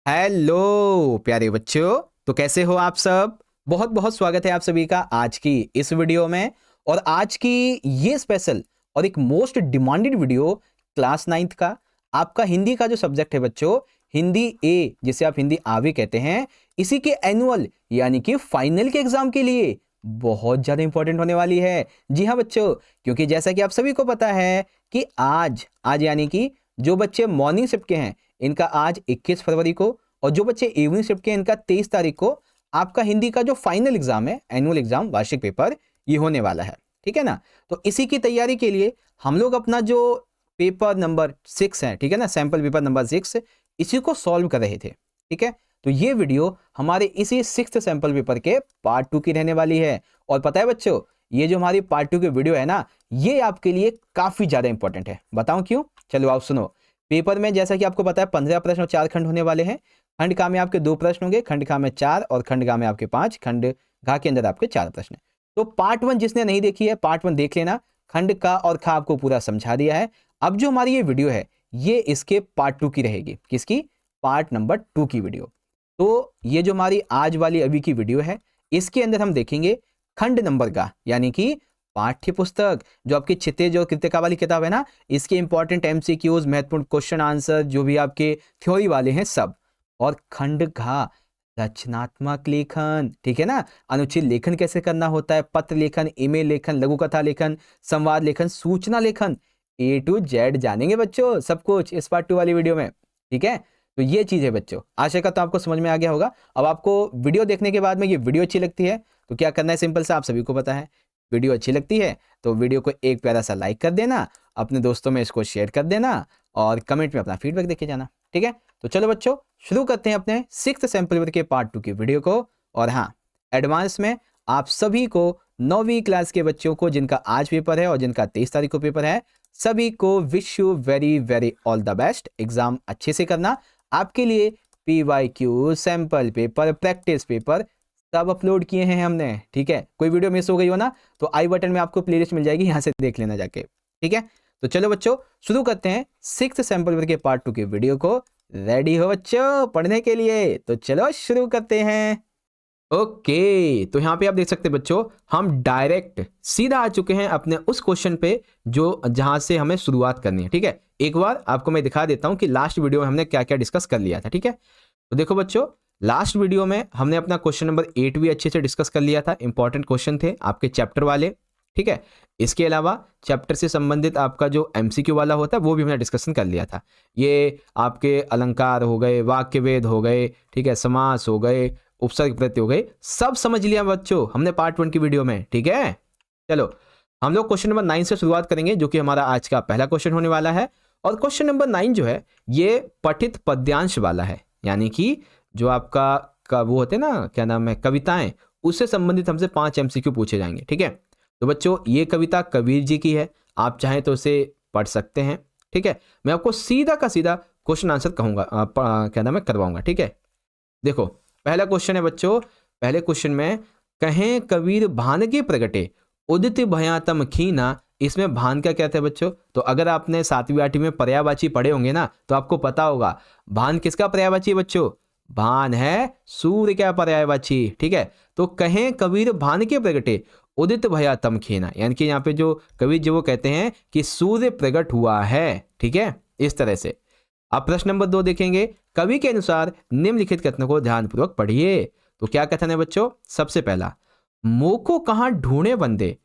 Hello प्यारे बच्चों, तो कैसे हो आप सब। बहुत बहुत स्वागत है आप सभी का आज की इस वीडियो में। और आज की ये स्पेशल और एक most demanded video class 9th का आपका हिंदी का जो सब्जेक्ट है बच्चों, हिंदी ए जिसे आप हिंदी आवे कहते हैं, इसी के एनुअल यानी कि फाइनल के एग्जाम के लिए बहुत ज्यादा इंपॉर्टेंट होने वाली है। जी हाँ बच्चों, क्योंकि जैसा कि आप सभी को पता है कि आज आज यानी कि जो बच्चे मॉर्निंग शिफ्ट के हैं इनका आज 21 फरवरी को, और जो बच्चे इवनिंग शिफ्ट के इनका 23 तारीख को आपका हिंदी का जो फाइनल एग्जाम है, एनुअल एग्जाम, वार्षिक पेपर, ये होने वाला है। ठीक है ना। तो इसी की तैयारी के लिए हम लोग अपना जो पेपर नंबर 6 है, ठीक है ना, सैंपल पेपर नंबर 6, इसी को सॉल्व कर रहे थे। ठीक है, तो ये वीडियो हमारे इसी 6th सैंपल पेपर के पार्ट 2 की रहने वाली है। और पता है बच्चों, ये जो हमारी पार्ट 2 की वीडियो है ना, ये आपके लिए काफी ज्यादा इंपॉर्टेंट है। बताऊं क्यों? चलो आप सुनो। पेपर में जैसा कि आपको पता है 15 प्रश्न और 4 खंड होने वाले हैं। खंड का में आपके 2 प्रश्न होंगे, खंड का में 4 और खंड का में आपके 5, खंड घा के अंदर आपके 4 प्रश्न। तो पार्ट 1 जिसने नहीं देखी है, पार्ट 1 देख लेना। खंड का और खा आपको पूरा समझा दिया है। अब जो हमारी ये वीडियो है, ये इसके पार्ट 2 की रहेगी। किसकी? पार्ट नंबर 2 की वीडियो। तो ये जो हमारी आज वाली अभी की वीडियो है, इसके अंदर हम देखेंगे खंड नंबर का, यानी कि पाठ्य पुस्तक, जो आपकी क्षितिज और कृतिका वाली किताब है ना, इसके इंपॉर्टेंट एमसीक्यूज, महत्वपूर्ण क्वेश्चन आंसर जो भी आपके थ्योरी वाले हैं सब। और खंड घा, रचनात्मक लेखन, ठीक है ना, अनुचित लेखन कैसे करना होता है, पत्र लेखन, ईमेल लेखन, लघु कथा लेखन, संवाद लेखन, सूचना लेखन, A to Z जानेंगे बच्चों सब कुछ इस पार्ट 2 वाली वीडियो में। ठीक है, तो ये चीज है बच्चों। आशा करता हूं आपको समझ में आ गया होगा। अब आपको वीडियो देखने के बाद में ये वीडियो अच्छी लगती है तो क्या करना है, सिंपल सा, आप सभी को पता है। वीडियो अच्छी लगती है तो वीडियो को एक प्यारा सा लाइक कर देना, अपने दोस्तों में इसको शेयर कर देना और कमेंट में अपना फीडबैक देके जाना। ठीक है, तो चलो बच्चों शुरू करते हैं अपने 6th सैंपल पेपर के पार्ट 2 की वीडियो को। और हाँ, एडवांस में आप सभी को 9वीं क्लास के बच्चों को जिनका आज पेपर है और जिनका 23 तारीख को पेपर है, सभी को wish you very very all the best. Exam अच्छे से करना। आपके लिए PYQ, sample paper, practice paper सब अपलोड किए हैं हमने। ठीक है, कोई वीडियो मिस हो गई हो ना तो आई बटन में आपको प्लेलिस्ट मिल जाएगी, यहां से देख लेना जाके। ठीक है, तो चलो बच्चों शुरू करते हैं 6th सैंपल पेपर के पार्ट 2 की वीडियो को। रेडी हो बच्चों पढ़ने के लिए? तो चलो शुरू करते हैं। ओके, तो यहां पे आप देख सकते हैं बच्चों, हम डायरेक्ट सीधा आ चुके हैं अपने उस क्वेश्चन पे जो जहां से हमें शुरुआत करनी है। ठीक है, एक बार आपको मैं दिखा देता हूं कि लास्ट वीडियो में हमने क्या क्या डिस्कस कर लिया था। ठीक है, तो देखो बच्चों, लास्ट वीडियो में हमने अपना क्वेश्चन नंबर 8 भी अच्छे से डिस्कस कर लिया था। इंपॉर्टेंट क्वेश्चन थे आपके चैप्टर वाले। ठीक है, इसके अलावा चैप्टर से संबंधित आपका जो एमसीक्यू वाला होता है वो भी हमने डिस्कशन कर लिया था। ये आपके अलंकार हो गए, वाक्य भेद हो गए, ठीक है, समास हो गए, उपसर्ग प्रत्यय हो गए, सब समझ लिया बच्चों हमने पार्ट 1 की वीडियो में। ठीक है, चलो हम लोग क्वेश्चन नंबर 9 से शुरुआत करेंगे, जो कि हमारा आज का पहला क्वेश्चन होने वाला है। और क्वेश्चन नंबर 9 जो है ये पठित पद्यांश वाला है, यानी कि जो आपका वो होते हैं ना, क्या नाम है, कविताएं, उससे संबंधित हमसे 5 एमसीक्यू पूछे जाएंगे। ठीक है, तो बच्चों ये कविता कबीर जी की है, आप चाहें तो उसे पढ़ सकते हैं। ठीक है, मैं आपको सीधा का सीधा क्वेश्चन आंसर कहूंगा, क्या नाम है, करवाऊंगा। ठीक है, देखो पहला क्वेश्चन है बच्चों। पहले क्वेश्चन में कहें कबीर भान के प्रगटे उदित भयातम खीना, इसमें भान का क्या था बच्चों? तो अगर आपने 7वीं 8वीं में पर्यायवाची पढ़े होंगे ना तो आपको पता होगा भान किसका पर्यायवाची है बच्चों? भान है सूर्य का पर्यायवाची। ठीक है, तो कहें कबीर भान के प्रगटे उदित भयातम खीना, यानी कि यहाँ पे जो कबीर जी वो कहते हैं कि सूर्य प्रकट हुआ है। ठीक है, इस तरह से। अब प्रश्न नंबर 2 देखेंगे। कवि के अनुसार निम्नलिखित कथनों को ध्यानपूर्वक पढ़िए। तो क्या कथन है बच्चों? सबसे पहला, मोको कहां ढूंढे बंदे।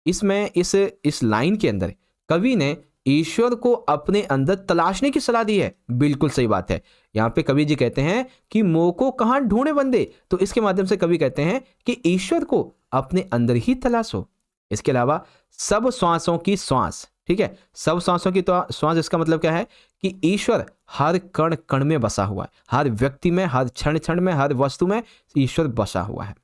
इसमें इस लाइन के अंदर कवि ने ईश्वर को अपने अंदर तलाशने की सलाह दी है। बिल्कुल सही बात है। यहां पे कवि जी कहते हैं कि मोको कहां ढूंढे बंदे, तो इसके माध्यम से कवि कहते हैं कि ईश्वर को अपने अंदर ही तलाशो। इसके अलावा सब श्वासों की श्वास, ठीक है, सब श्वासों की तो श्वास, इसका मतलब क्या है कि ईश्वर हर कण कण में बसा हुआ है, हर व्यक्ति में, हर क्षण क्षण में, हर वस्तु में ईश्वर बसा हुआ है।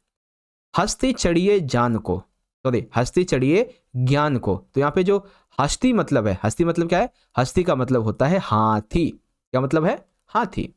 हस्ती चढ़िए जान को, सॉरी हस्ती चढ़िए ज्ञान को। तो यहाँ पे जो हस्ती मतलब है, हस्ती मतलब क्या है? हस्ती का मतलब होता है हाथी। क्या मतलब है? हाथी।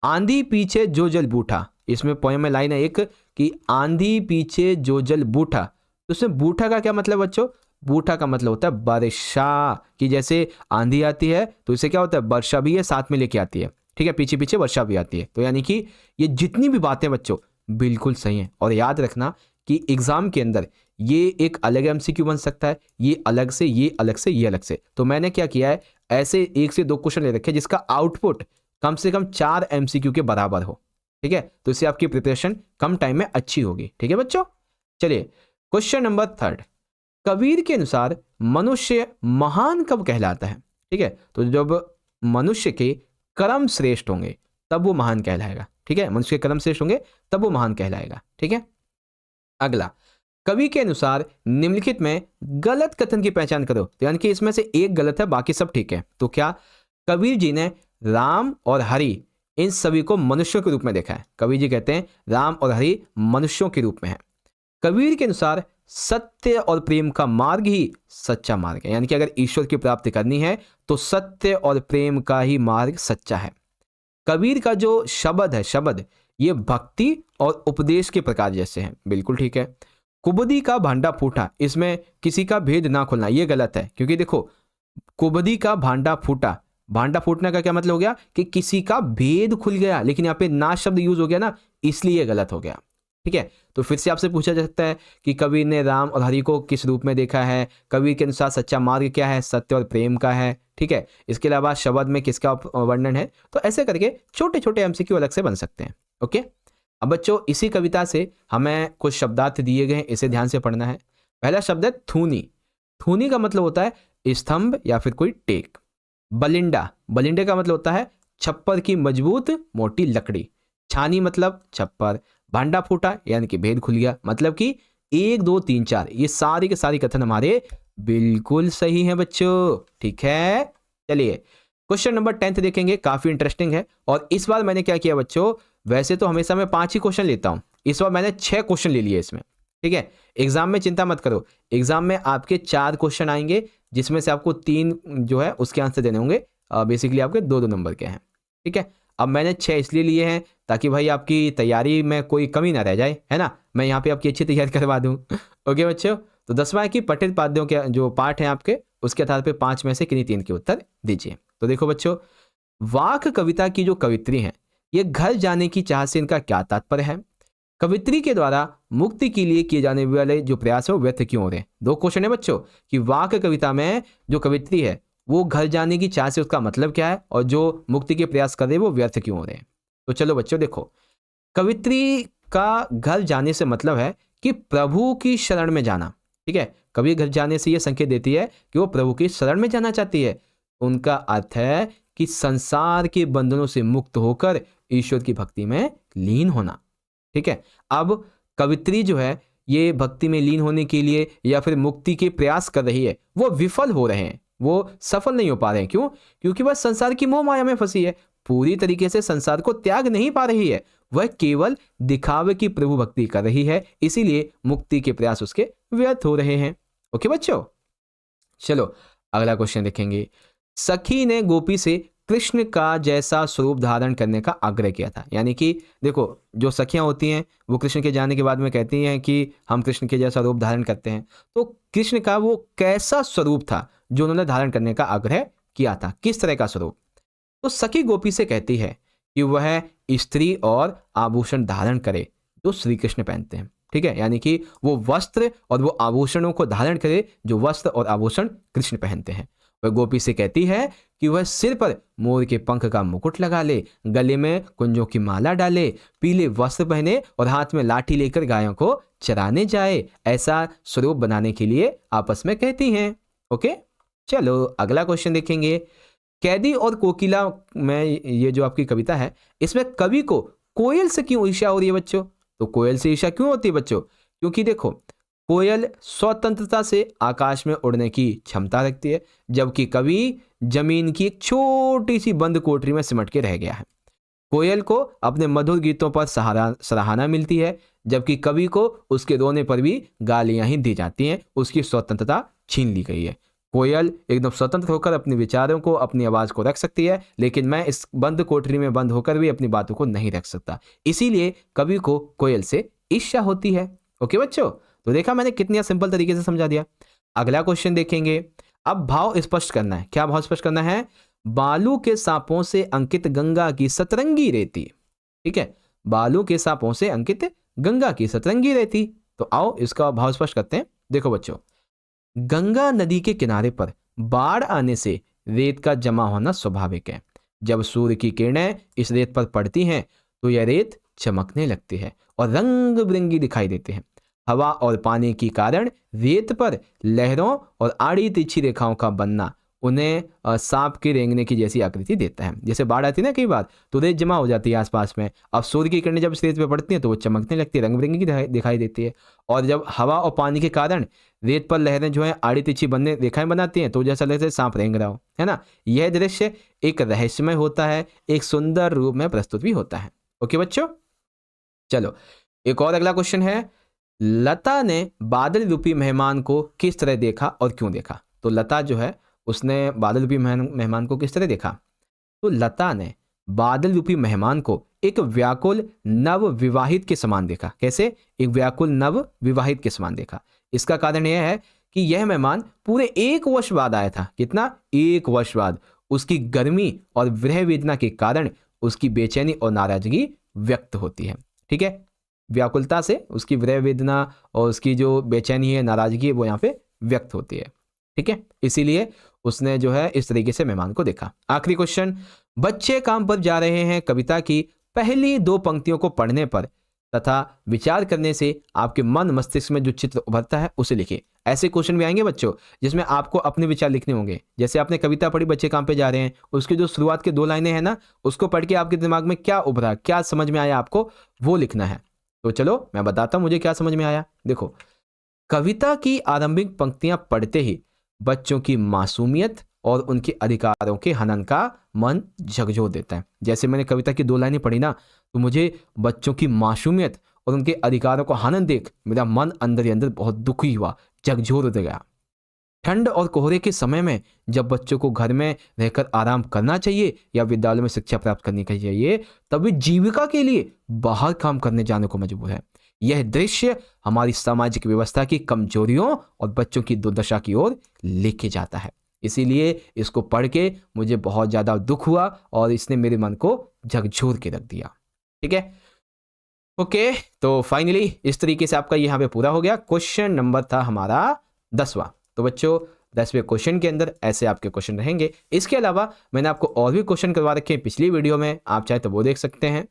आंधी पीछे जो जल बूठा, इसमें पोएम में लाइन है एक कि आंधी पीछे जो जल बूठा, तो उसमें बूठा का क्या मतलब बच्चों? बूठा का मतलब होता है वर्षा, कि जैसे आंधी आती है तो इसे क्या होता है, वर्षा भी है साथ में लेके आती है। ठीक है, पीछे पीछे वर्षा भी आती है। तो यानी कि ये जितनी भी बातें बच्चों बिल्कुल सही हैं। और याद रखना कि एग्जाम के अंदर ये एक अलग एमसीक्यू बन सकता है, ये अलग से, ये अलग से, ये अलग से। तो मैंने क्या किया है, ऐसे 1 से 2 क्वेश्चन ले रखे जिसका आउटपुट कम से कम 4 एमसीक्यू के बराबर हो। ठीक है, तो इससे आपकी प्रिपरेशन कम टाइम में अच्छी होगी। ठीक है बच्चों, चलिए क्वेश्चन नंबर 3, कबीर के अनुसार मनुष्य महान कब कहलाता है? ठीक है, तो जब मनुष्य के कर्म श्रेष्ठ होंगे तब वो महान कहलाएगा। ठीक है, मनुष्य के कर्म श्रेष्ठ होंगे तब वो महान कहलाएगा। ठीक है, अगला, कवि के अनुसार निम्नलिखित में गलत कथन की पहचान करो। तो यानी कि इसमें से एक गलत है, बाकी सब ठीक है। तो क्या कबीर जी ने राम और हरि इन सभी को मनुष्यों के रूप में देखा है? कबीर जी कहते हैं राम और हरि मनुष्यों के रूप में है। कबीर के अनुसार सत्य और प्रेम का मार्ग ही सच्चा मार्ग है। यानी कि अगर ईश्वर की प्राप्ति करनी है तो सत्य और प्रेम का ही मार्ग सच्चा है। कबीर का जो शब्द है, शब्द ये भक्ति और उपदेश के प्रकार जैसे हैं। बिल्कुल ठीक है। कुबदी का भांडा फूटा, इसमें किसी का भेद ना खुलना, ये गलत है। क्योंकि देखो, कुबदी का भांडा फूटा, भांडा फूटने का क्या मतलब हो गया कि किसी का भेद खुल गया, लेकिन यहाँ पे ना शब्द यूज हो गया ना, इसलिए गलत हो गया। ठीक है, तो फिर से आपसे पूछा जा सकता है कि कबीर ने राम और हरि को किस रूप में देखा है? कबीर के अनुसार सच्चा मार्ग क्या है? सत्य और प्रेम का है। ठीक है, इसके अलावा शब्द में किसका वर्णन है? तो ऐसे करके छोटे छोटे एमसीक्यू अलग से बन सकते हैं। ओके, अब बच्चों इसी कविता से हमें कुछ शब्दार्थ दिए गए हैं, इसे ध्यान से पढ़ना है। पहला शब्द है थूनी। थूनी का मतलब होता है स्तंभ या फिर कोई टेक। बलिंडा, बलिंडे का मतलब होता है छप्पर की मजबूत मोटी लकड़ी। छानी मतलब छप्पर। भांडा फूटा यानी कि भेद खुल गया, मतलब कि 1 2 3 4 ये सारी के सारी कथन हमारे बिल्कुल सही हैं बच्चों। ठीक है, चलिए क्वेश्चन नंबर 10 देखेंगे, काफी इंटरेस्टिंग है। और इस बार मैंने क्या किया बच्चों, वैसे तो हमेशा मैं 5 ही क्वेश्चन लेता हूं, इस बार मैंने 6 क्वेश्चन ले लिए इसमें। ठीक है, एग्जाम में चिंता मत करो, एग्जाम में आपके 4 क्वेश्चन आएंगे जिसमें से आपको 3 जो है उसके आंसर देने होंगे। बेसिकली आपके 2 2 नंबर के हैं। ठीक है, अब मैंने 6 इसलिए लिए हैं ताकि भाई आपकी तैयारी में कोई कमी ना रह जाए, है ना, मैं यहाँ पे आपकी अच्छी तैयारी करवा दूँ। ओके बच्चों, तो 10वां है कि पठित पाद्यों के जो पाठ हैं आपके, उसके आधार पे 5 में से किन्हीं 3 के उत्तर दीजिए। तो देखो बच्चों, वाक कविता की जो कवित्री हैं, ये घर जाने की चाह से इनका क्या तात्पर्य है? कवित्री के द्वारा मुक्ति के लिए किए जाने वाले जो प्रयास है वो व्यर्थ क्यों हो रहे हैं? 2 क्वेश्चन है बच्चों कि वाक कविता में जो कवित्री है वो घर जाने की चाह से उसका मतलब क्या है, और जो मुक्ति के प्रयास कर रहे हैं वो व्यर्थ क्यों हो रहे हैं? तो चलो बच्चों देखो, कवित्री का घर जाने से मतलब है कि प्रभु की शरण में जाना। ठीक है, कवि घर जाने से यह संकेत देती है कि वो प्रभु की शरण में जाना चाहती है। उनका अर्थ है कि संसार के बंधनों से मुक्त होकर ईश्वर की भक्ति में लीन होना। ठीक है, अब कवित्री जो है ये भक्ति में लीन होने के लिए या फिर मुक्ति के प्रयास कर रही है, वो विफल हो रहे हैं, वो सफल नहीं हो पा रहे हैं। क्यों? क्योंकि वह संसार की मोह माया में फंसी है, पूरी तरीके से संसार को त्याग नहीं पा रही है, वह केवल दिखावे की प्रभु भक्ति कर रही है, इसीलिए मुक्ति के प्रयास उसके व्यर्थ हो रहे हैं। ओके बच्चों, चलो अगला क्वेश्चन देखेंगे। सखी ने गोपी से कृष्ण का जैसा स्वरूप धारण करने का आग्रह किया था। यानी कि देखो, जो सखियां होती हैं वो कृष्ण के जाने के बाद में कहती हैं कि हम कृष्ण के जैसा रूप धारण करते हैं। तो कृष्ण का वो कैसा स्वरूप था जो उन्होंने धारण करने का आग्रह किया था, किस तरह का स्वरूप? तो सखी गोपी से कहती है कि वह स्त्री और आभूषण धारण करे जो श्री कृष्ण पहनते हैं। ठीक है, यानी कि वो वस्त्र और वो आभूषणों को धारण करे जो वस्त्र और आभूषण कृष्ण पहनते हैं। वह गोपी से कहती है कि वह सिर पर मोर के पंख का मुकुट लगा ले, गले में कुंजों की माला डाले, पीले वस्त्र पहने और हाथ में लाठी लेकर गायों को चराने जाए। ऐसा स्वरूप बनाने के लिए आपस में कहती हैं। ओके, चलो अगला क्वेश्चन देखेंगे। कैदी और कोकिला में ये जो आपकी कविता है, इसमें कवि को कोयल से क्यों ईर्ष्या हो रही है बच्चों? तो कोयल से ईर्ष्या क्यों होती है बच्चों? क्योंकि देखो, कोयल स्वतंत्रता से आकाश में उड़ने की क्षमता रखती है, जबकि कवि जमीन की एक छोटी सी बंद कोठरी में सिमट के रह गया है। कोयल को अपने मधुर गीतों पर सराहना मिलती है, जबकि कवि को उसके रोने पर भी गालियां ही दी जाती हैं, उसकी स्वतंत्रता छीन ली गई है। कोयल एकदम स्वतंत्र होकर अपने विचारों को, अपनी आवाज को रख सकती है, लेकिन मैं इस बंद कोठरी में बंद होकर भी अपनी बातों को नहीं रख सकता, इसीलिए कवि को कोयल से ईर्ष्या होती है। ओके बच्चों, तो देखा मैंने कितनी सिंपल तरीके से समझा दिया। अगला क्वेश्चन देखेंगे। अब भाव स्पष्ट करना है। क्या भाव स्पष्ट करना है? बालू के सांपों से अंकित गंगा की सतरंगी रेती। ठीक है, बालू के सांपों से अंकित गंगा की सतरंगी रेती। तो आओ इसका भाव स्पष्ट करते हैं। देखो बच्चों, गंगा नदी के किनारे पर बाढ़ आने से रेत का जमा होना स्वाभाविक है। जब सूर्य की किरणें इस रेत पर पड़ती हैं तो यह रेत चमकने लगती है और रंग बिरंगी दिखाई देती है। हवा और पानी के कारण रेत पर लहरों और आड़ी तिरछी रेखाओं का बनना उन्हें सांप के रेंगने की जैसी आकृति देता है। जैसे बाढ़ आती है ना कई बार, तो रेत जमा हो जाती है आसपास में। अब सूर्य की किरणें जब इस रेत पे पड़ती हैं तो वो चमकने लगती है, रंग बिरंगी दिखाई देती है। और जब हवा और पानी के कारण रेत पर लहरें जो है आड़ी तिरछी बनने रेखाएं बनाती हैं तो जैसा लगता है सांप रेंग रहा हो, है ना। यह दृश्य एक रहस्यमय होता है, एक सुंदर रूप में प्रस्तुत भी होता है। ओके बच्चों, चलो एक और अगला क्वेश्चन है। लता ने बादल रूपी मेहमान को किस तरह देखा और क्यों देखा? तो लता जो है उसने बादल रूपी मेहमान को किस तरह देखा? तो लता ने बादल रूपी मेहमान को एक व्याकुल नव विवाहित के समान देखा। कैसे? एक व्याकुल नव विवाहित के समान देखा। इसका कारण यह है कि यह मेहमान पूरे 1 वर्ष बाद आया था। कितना? 1 वर्ष बाद। उसकी गर्मी और विरह वेदना के कारण उसकी बेचैनी और नाराजगी व्यक्त होती है। ठीक है, व्याकुलता से उसकी विरह वेदना और उसकी जो बेचैनी है, नाराजगी है, वो यहाँ पे व्यक्त होती है। ठीक है, इसीलिए उसने जो है इस तरीके से मेहमान को देखा। आखिरी क्वेश्चन, बच्चे काम पर जा रहे हैं कविता की पहली 2 पंक्तियों को पढ़ने पर तथा विचार करने से आपके मन मस्तिष्क में जो चित्र उभरता है उसे लिखिए। ऐसे क्वेश्चन भी आएंगे बच्चों जिसमें आपको अपने विचार लिखने होंगे। जैसे आपने कविता पढ़ी बच्चे काम पे जा रहे हैं, उसकी जो शुरुआत के 2 लाइनें हैं ना, उसको पढ़ के आपके दिमाग में क्या उभरा, क्या समझ में आया, आपको वो लिखना है। तो चलो मैं बताता हूं मुझे क्या समझ में आया। देखो, कविता की आरंभिक पंक्तियां पढ़ते ही बच्चों की मासूमियत और उनके अधिकारों के हनन का मन झकझोर देता है। जैसे मैंने कविता की 2 लाइनें पढ़ी ना, तो मुझे बच्चों की मासूमियत और उनके अधिकारों को हनन देख मेरा मन अंदर ही अंदर बहुत दुखी हुआ, झकझोर गया। ठंड और कोहरे के समय में जब बच्चों को घर में रहकर आराम करना चाहिए या विद्यालय में शिक्षा प्राप्त करनी चाहिए, तब वे जीविका के लिए बाहर काम करने जाने को मजबूर है। यह दृश्य हमारी सामाजिक व्यवस्था की कमजोरियों और बच्चों की दुर्दशा की ओर लेके जाता है। इसीलिए इसको पढ़ के मुझे बहुत ज्यादा दुख हुआ और इसने मेरे मन को झकझोर के रख दिया। ठीक है, ओके, तो फाइनली इस तरीके से आपका यहाँ पे पूरा हो गया। क्वेश्चन नंबर था हमारा 10वां। तो बच्चों 10वें क्वेश्चन के अंदर ऐसे आपके क्वेश्चन रहेंगे। इसके अलावा मैंने आपको और भी क्वेश्चन करवा रखे हैं पिछली वीडियो में, आप चाहे तो वो देख सकते हैं।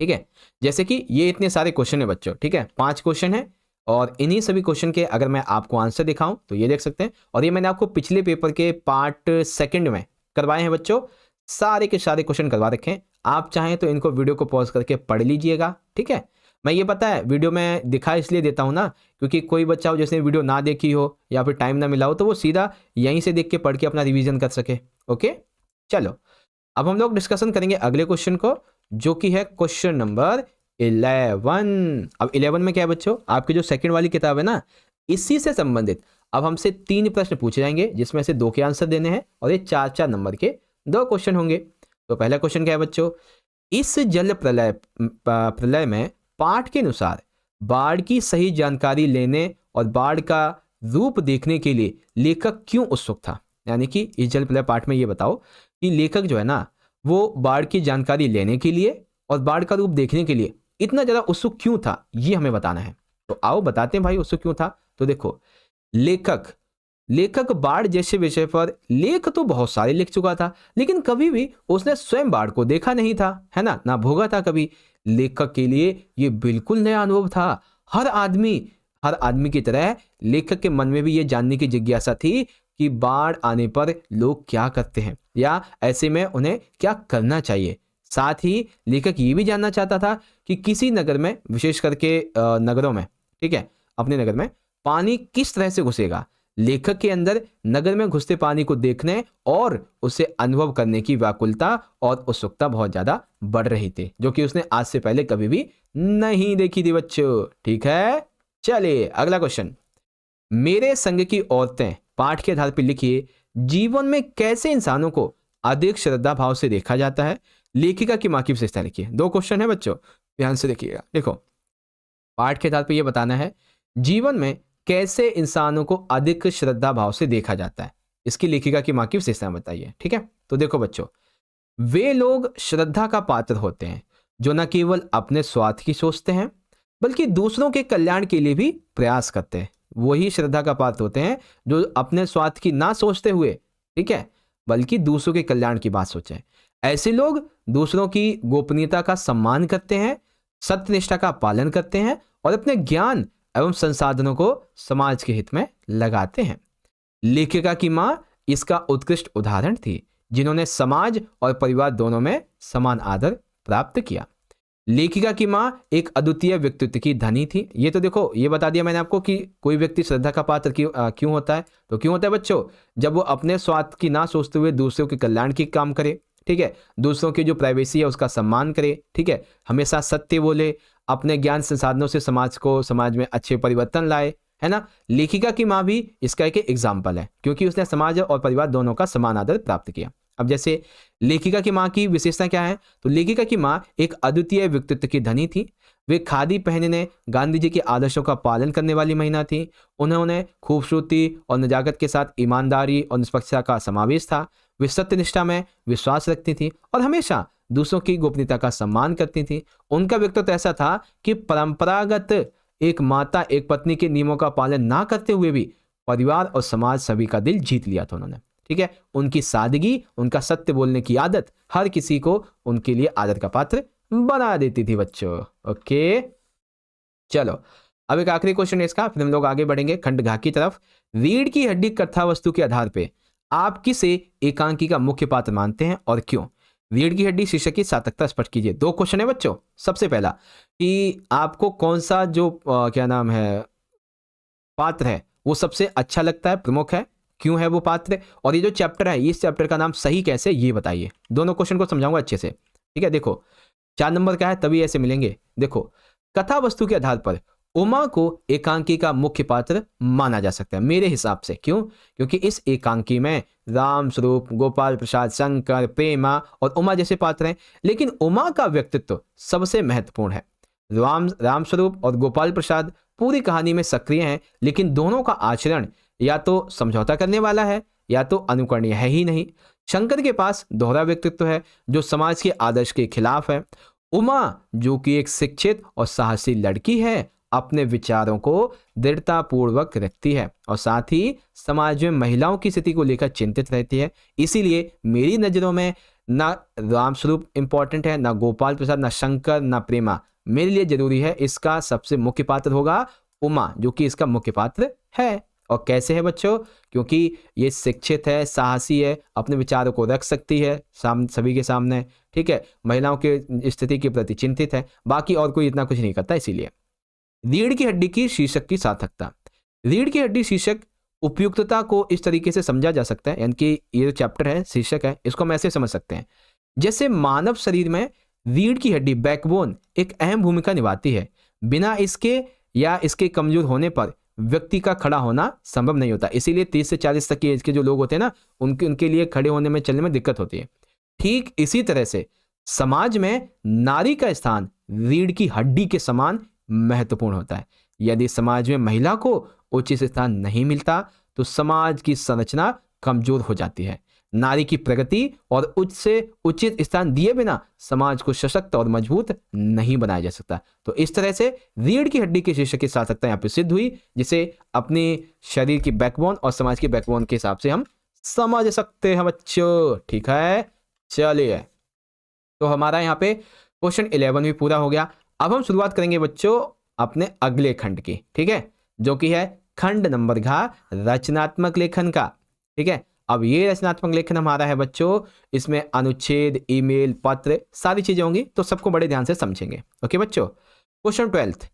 ठीक है, जैसे कि ये इतने सारे क्वेश्चन है बच्चों। ठीक है, 5 क्वेश्चन है और इन्हीं सभी क्वेश्चन के अगर मैं आपको आंसर दिखाऊं तो ये देख सकते हैं। और ये मैंने आपको पिछले पेपर के पार्ट 2 में करवाए हैं बच्चों। सारे के सारे क्वेश्चन करवा रखे हैं। आप चाहें तो इनको वीडियो को पॉज करके पढ़ लीजिएगा। ठीक है, मैं ये पता है वीडियो में दिखा इसलिए देता हूं ना, क्योंकि कोई बच्चा हो जैसे वीडियो ना देखी हो या फिर टाइम ना मिला हो, तो वो सीधा यहीं से देख के पढ़ के अपना रिवीजन कर सके। ओके, चलो अब हम लोग डिस्कशन करेंगे अगले क्वेश्चन को, जो कि है क्वेश्चन नंबर 11। अब 11 में क्या है बच्चों, आपकी जो सेकंड वाली किताब है ना, इसी से संबंधित अब हमसे 3 प्रश्न पूछे जाएंगे, जिसमें से 2 के आंसर देने हैं और ये 4-4 नंबर के 2 क्वेश्चन होंगे। तो पहला क्वेश्चन क्या है बच्चों, इस जल प्रलय में पाठ के अनुसार बाढ़ की सही जानकारी लेने और बाढ़ का रूप देखने के लिए लेखक क्यों उत्सुक था? यानी कि इस जल प्रलय पाठ में ये बताओ कि लेखक जो है ना, वो बाढ़ की जानकारी लेने के लिए और बाढ़ का रूप देखने के लिए इतना ज्यादा उत्सुक क्यों था, ये हमें बताना है। तो आओ बताते हैं भाई उत्सुक क्यों था। तो देखो, लेखक बाढ़ जैसे विषय पर लेख तो बहुत सारे लिख चुका था, लेकिन कभी भी उसने स्वयं बाढ़ को देखा नहीं था, है ना भोगा था कभी। लेखक के लिए ये बिल्कुल नया अनुभव था। हर आदमी की तरह लेखक के मन में भी ये जानने की जिज्ञासा थी कि बाढ़ आने पर लोग क्या करते हैं या ऐसे में उन्हें क्या करना चाहिए। साथ ही लेखक ये भी जानना चाहता था कि किसी नगर में, विशेष करके नगरों में, ठीक है, अपने नगर में पानी किस तरह से घुसेगा। लेखक के अंदर नगर में घुसते पानी को देखने और उसे अनुभव करने की व्याकुलता और उत्सुकता बहुत ज्यादा बढ़ रही थी, जो कि उसने आज से पहले कभी भी नहीं देखी थी बच्चों। ठीक है, चलिए अगला क्वेश्चन, मेरे संग की औरतें पाठ के आधार पर लिखिए, जीवन में कैसे इंसानों को अधिक श्रद्धा भाव से देखा जाता है। लेखिका की मां की विशेषता लिखिए। 2 क्वेश्चन है बच्चों, ध्यान से देखिएगा। देखो, पाठ के आधार पर यह बताना है जीवन में कैसे इंसानों को अधिक श्रद्धा भाव से देखा जाता है, इसकी लेखिका की मां की विशेषता बताइए। ठीक है, तो देखो बच्चों, वे लोग श्रद्धा का पात्र होते हैं जो न केवल अपने स्वार्थ की सोचते हैं बल्कि दूसरों के कल्याण के लिए भी प्रयास करते हैं। वही श्रद्धा का पात्र होते हैं जो अपने स्वार्थ की ना सोचते हुए, ठीक है, बल्कि दूसरों के कल्याण की बात सोचें। ऐसे लोग दूसरों की गोपनीयता का सम्मान करते हैं, सत्यनिष्ठा का पालन करते हैं और अपने ज्ञान एवं संसाधनों को समाज के हित में लगाते हैं। लेखिका की मां इसका उत्कृष्ट उदाहरण थी, जिन्होंने समाज और परिवार दोनों में समान आदर प्राप्त किया। लेखिका की मां एक अद्वितीय व्यक्तित्व की धनी थी। ये तो देखो, ये बता दिया मैंने आपको कि कोई व्यक्ति श्रद्धा का पात्र क्यों होता है। तो क्यों होता है बच्चों? जब वो अपने स्वार्थ की ना सोचते हुए दूसरों के कल्याण की काम करे, ठीक है, दूसरों की जो प्राइवेसी है उसका सम्मान करे, ठीक है, हमेशा सत्य बोले, अपने ज्ञान संसाधनों से समाज में अच्छे परिवर्तन लाए, है ना। लेखिका की मां भी इसका एक एग्जाम्पल है, क्योंकि उसने समाज और परिवार दोनों का समान आदर प्राप्त किया। अब जैसे लेखिका की मां की विशेषता क्या है, तो लेखिका की मां एक अद्वितीय व्यक्तित्व की धनी थी। वे खादी पहनने, गांधी जी के आदर्शों का पालन करने वाली महिला थी। उन्होंने खूबसूरती और नजाकत के साथ ईमानदारी और निष्पक्षता का समावेश था। वे सत्यनिष्ठा में विश्वास रखती थी और हमेशा दूसरों की गोपनीयता का सम्मान करती थी। उनका व्यक्तित्व ऐसा था कि परंपरागत एक माता एक पत्नी के नियमों का पालन ना करते हुए भी परिवार और समाज सभी का दिल जीत लिया था उन्होंने, ठीक है। उनकी सादगी, उनका सत्य बोलने की आदत हर किसी को उनके लिए आदर का पात्र बना देती थी बच्चों। ओके, चलो अब एक आखिरी क्वेश्चन है इसका, फिर हम लोग आगे बढ़ेंगे खंड घ की तरफ। रीढ़ की हड्डी कथा वस्तु के आधार पे आप किसे एकांकी का मुख्य पात्र मानते हैं और क्यों? रीढ़ की हड्डी शीर्षक की सार्थकता स्पष्ट कीजिए। 2 क्वेश्चन है बच्चों। सबसे पहला कि आपको कौन सा जो क्या नाम है पात्र है वो सबसे अच्छा लगता है, प्रमुख है, क्यों है वो पात्र, और ये जो चैप्टर है इस चैप्टर का नाम सही कैसे, ये बताइए। दोनों क्वेश्चन को समझाऊंगा अच्छे से, ठीक है। देखो 4 नंबर का है, तभी ऐसे मिलेंगे। देखो, कथा वस्तु के आधार पर उमा को एकांकी का मुख्य पात्र माना जा सकता है मेरे हिसाब से। क्यों? क्योंकि इस एकांकी में राम स्वरूप, गोपाल प्रसाद, शंकर, प्रेमा और उमा जैसे पात्र हैं, लेकिन उमा का व्यक्तित्व सबसे महत्वपूर्ण है। राम स्वरूप और गोपाल प्रसाद पूरी कहानी में सक्रिय हैं, लेकिन दोनों का आचरण या तो समझौता करने वाला है या तो अनुकरणीय है ही नहीं। शंकर के पास दोहरा व्यक्तित्व है जो समाज के आदर्श के खिलाफ है। उमा जो कि एक शिक्षित और साहसी लड़की है, अपने विचारों को दृढ़तापूर्वक रखती है और साथ ही समाज में महिलाओं की स्थिति को लेकर चिंतित रहती है। इसीलिए मेरी नज़रों में ना रामस्वरूप इंपॉर्टेंट है, ना गोपाल प्रसाद, ना शंकर, ना प्रेमा। मेरे लिए जरूरी है इसका सबसे मुख्य पात्र होगा उमा, जो कि इसका मुख्य पात्र है। और कैसे है बच्चों? क्योंकि ये शिक्षित है, साहसी है, अपने विचारों को रख सकती है सभी के सामने, ठीक है, महिलाओं के स्थिति के प्रति चिंतित है, बाकी और कोई इतना कुछ नहीं करता। इसीलिए रीढ़ की हड्डी की शीर्षक की सार्थकता। रीढ़ की हड्डी शीर्षक उपयुक्तता को इस तरीके से समझा जा सकता है, यानी कि ये जो चैप्टर है शीर्षक है इसको हम ऐसे समझ सकते हैं, जैसे मानव शरीर में रीढ़ की हड्डी बैकबोन एक अहम भूमिका निभाती है। बिना इसके या इसके कमजोर होने पर व्यक्ति का खड़ा होना संभव नहीं होता। इसीलिए 30 से 40 तक की एज के जो लोग होते हैं ना, उनके लिए खड़े होने में, चलने में दिक्कत होती है। ठीक इसी तरह से समाज में नारी का स्थान रीढ़ की हड्डी के समान महत्वपूर्ण होता है। यदि समाज में महिला को उचित स्थान नहीं मिलता तो समाज की संरचना कमजोर हो जाती है। नारी की प्रगति और उचित स्थान दिए बिना समाज को सशक्त और मजबूत नहीं बनाया जा सकता। तो इस तरह से रीढ़ की हड्डी के शीर्षक की सार्थकता यहाँ पे सिद्ध हुई, जिसे अपने शरीर की बैकबोन और समाज की बैकबोन के हिसाब से हम समझ सकते हैं बच्चों, ठीक है। चलिए, तो हमारा यहाँ पे क्वेश्चन 11 भी पूरा हो गया। अब हम शुरुआत करेंगे बच्चों अपने अगले खंड की, ठीक है, जो कि है खंड नंबर घ, रचनात्मक लेखन का, ठीक है। अब ये रचनात्मक लेखन हमारा है बच्चों, इसमें अनुच्छेद, ईमेल, पत्र सारी चीजें होंगी, तो सबको बड़े ध्यान से समझेंगे। ओके बच्चों, क्वेश्चन 12,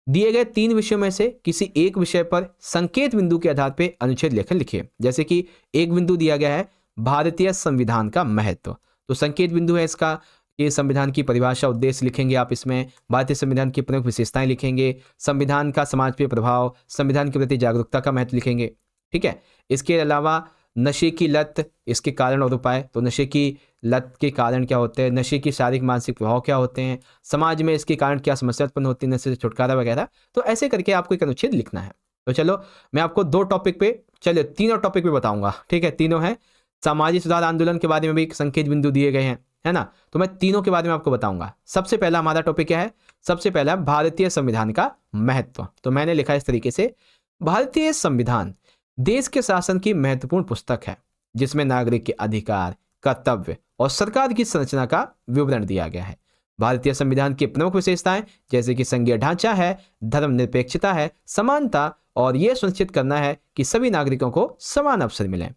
दिए गए 3 विषयों में से किसी एक विषय पर संकेत बिंदु के आधार पर अनुच्छेद लेखन लिखिए। जैसे कि एक बिंदु दिया गया है भारतीय संविधान का महत्व, तो संकेत बिंदु है इसका, ये संविधान की परिभाषा, उद्देश्य लिखेंगे आप इसमें, भारतीय संविधान की प्रमुख विशेषताएं लिखेंगे, संविधान का समाज पे प्रभाव, संविधान के प्रति जागरूकता का महत्व लिखेंगे, ठीक है। इसके अलावा नशे की लत, इसके कारण और उपाय, तो नशे की लत के कारण क्या होते हैं, नशे की शारीरिक मानसिक प्रभाव क्या होते हैं, समाज में इसके कारण क्या समस्या उत्पन्न होती है, नशे से छुटकारा वगैरह। तो ऐसे करके आपको एक अनुच्छेद लिखना है। तो चलो मैं आपको 2 टॉपिक पे, चलो तीनों टॉपिक पे बताऊंगा, ठीक है। तीनों है सामाजिक सुधार आंदोलन के बारे में भी संकेत बिंदु दिए गए हैं, है ना। तो मैं तीनों के बारे में आपको बताऊंगा। सबसे पहला हमारा टॉपिक क्या है, सबसे पहला भारतीय संविधान का महत्व। तो मैंने लिखा इस तरीके से, भारतीय संविधान देश के शासन की महत्वपूर्ण पुस्तक है जिसमें नागरिक के अधिकार, कर्तव्य और सरकार की संरचना का विवरण दिया गया है। भारतीय संविधान की प्रमुख विशेषताएं जैसे कि संघीय ढांचा है, धर्मनिरपेक्षता है, समानता और यह सुनिश्चित करना है कि सभी नागरिकों को समान अवसर मिले।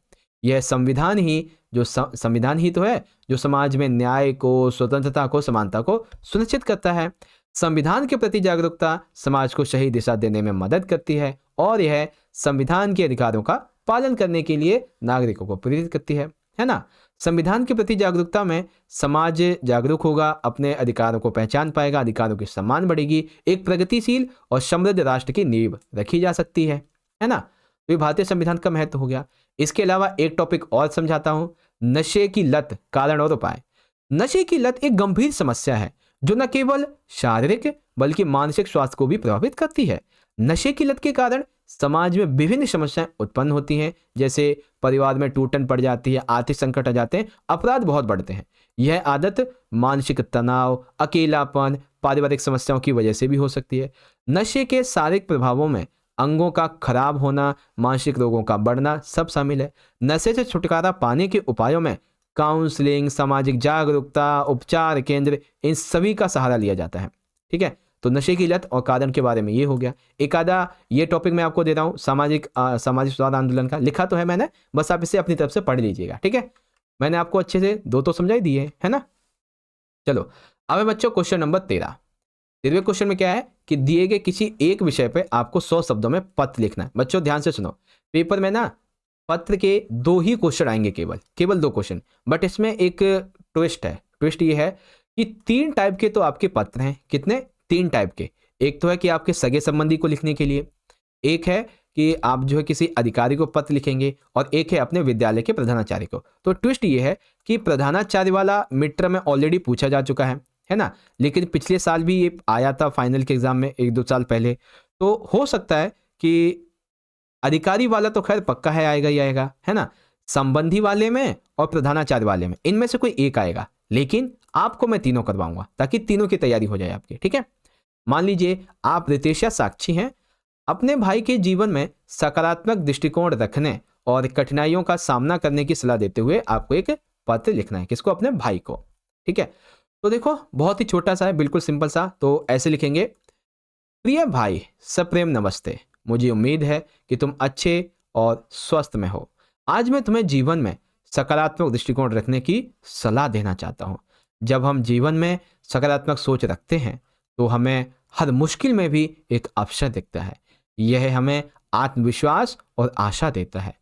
यह संविधान ही तो है जो समाज में न्याय को, स्वतंत्रता को, समानता को सुनिश्चित करता है। संविधान के प्रति जागरूकता समाज को सही दिशा देने में मदद करती है और यह संविधान के अधिकारों का पालन करने के लिए नागरिकों को प्रेरित करती है ना। संविधान के प्रति जागरूकता में समाज जागरूक होगा, अपने अधिकारों को पहचान पाएगा, अधिकारों की सम्मान बढ़ेगी, एक प्रगतिशील और समृद्ध राष्ट्र की नींव रखी जा सकती है ना। तो ये भारतीय संविधान का महत्व हो गया। इसके अलावा एक टॉपिक और समझाता हूं, नशे की लत, कारण और उपाय। नशे की लत एक गंभीर समस्या है जो न केवल शारीरिक बल्कि मानसिक स्वास्थ्य को भी प्रभावित करती है। नशे की लत के कारण समाज में विभिन्न समस्याएं उत्पन्न होती हैं, जैसे परिवार में टूटन पड़ जाती है, आर्थिक संकट आ जाते हैं, अपराध बहुत बढ़ते हैं। यह आदत मानसिक तनाव, अकेलापन, पारिवारिक समस्याओं की वजह से भी हो सकती है। नशे के शारीरिक प्रभावों में अंगों का खराब होना, मानसिक रोगों का बढ़ना सब शामिल है। नशे से छुटकारा पाने के उपायों में काउंसलिंग, सामाजिक जागरूकता, उपचार केंद्र, इन सभी का सहारा लिया जाता है। ठीक है, तो नशे की लत और कारण के बारे में ये हो गया। एक आधा ये टॉपिक मैं आपको दे रहा हूँ सामाजिक सुधार आंदोलन का, लिखा तो है मैंने, बस आप इसे अपनी तरफ से पढ़ लीजिएगा। ठीक है, मैंने आपको अच्छे से दो तो समझाई दिए है ना। चलो अब है बच्चों क्वेश्चन नंबर 13। 13वें क्वेश्चन में क्या है कि दिए गए किसी एक विषय पे आपको 100 शब्दों में पत्र लिखना है। बच्चों ध्यान से सुनो, पेपर में ना पत्र के 2 ही क्वेश्चन आएंगे, केवल 2 क्वेश्चन, बट इसमें एक ट्विस्ट है। ट्विस्ट ये है कि 3 टाइप के तो आपके पत्र हैं। कितने? 3 टाइप के। एक तो है कि आपके सगे संबंधी को लिखने के लिए, एक है कि आप जो है किसी अधिकारी को पत्र लिखेंगे, और एक है अपने विद्यालय के प्रधानाचार्य को। तो ट्विस्ट ये है कि प्रधानाचार्य वाला मिड टर्म में ऑलरेडी पूछा जा चुका है ना, लेकिन पिछले साल भी ये आया था फाइनल के एग्जाम में 1-2 साल पहले। तो हो सकता है कि अधिकारी वाला तो खैर पक्का है, आएगा ही आएगा, है ना। संबंधी वाले में और प्रधानाचार्य वाले में, इनमें से कोई एक आएगा, लेकिन आपको मैं तीनों करवाऊंगा ताकि तीनों की तैयारी हो जाए आपकी। ठीक है, मान लीजिए आप रितेश या साक्षी हैं, अपने भाई के जीवन में सकारात्मक दृष्टिकोण रखने और कठिनाइयों का सामना करने की सलाह देते हुए आपको एक पत्र लिखना है। किसको? अपने भाई को। ठीक है, तो देखो बहुत ही छोटा सा है, बिल्कुल सिंपल सा। तो ऐसे लिखेंगे, प्रिय भाई, सप्रेम नमस्ते। मुझे उम्मीद है कि तुम अच्छे और स्वस्थ में हो। आज मैं तुम्हें जीवन में सकारात्मक दृष्टिकोण रखने की सलाह देना चाहता हूं। जब हम जीवन में सकारात्मक सोच रखते हैं तो हमें हर मुश्किल में भी एक अवसर दिखता है। यह हमें आत्मविश्वास और आशा देता है।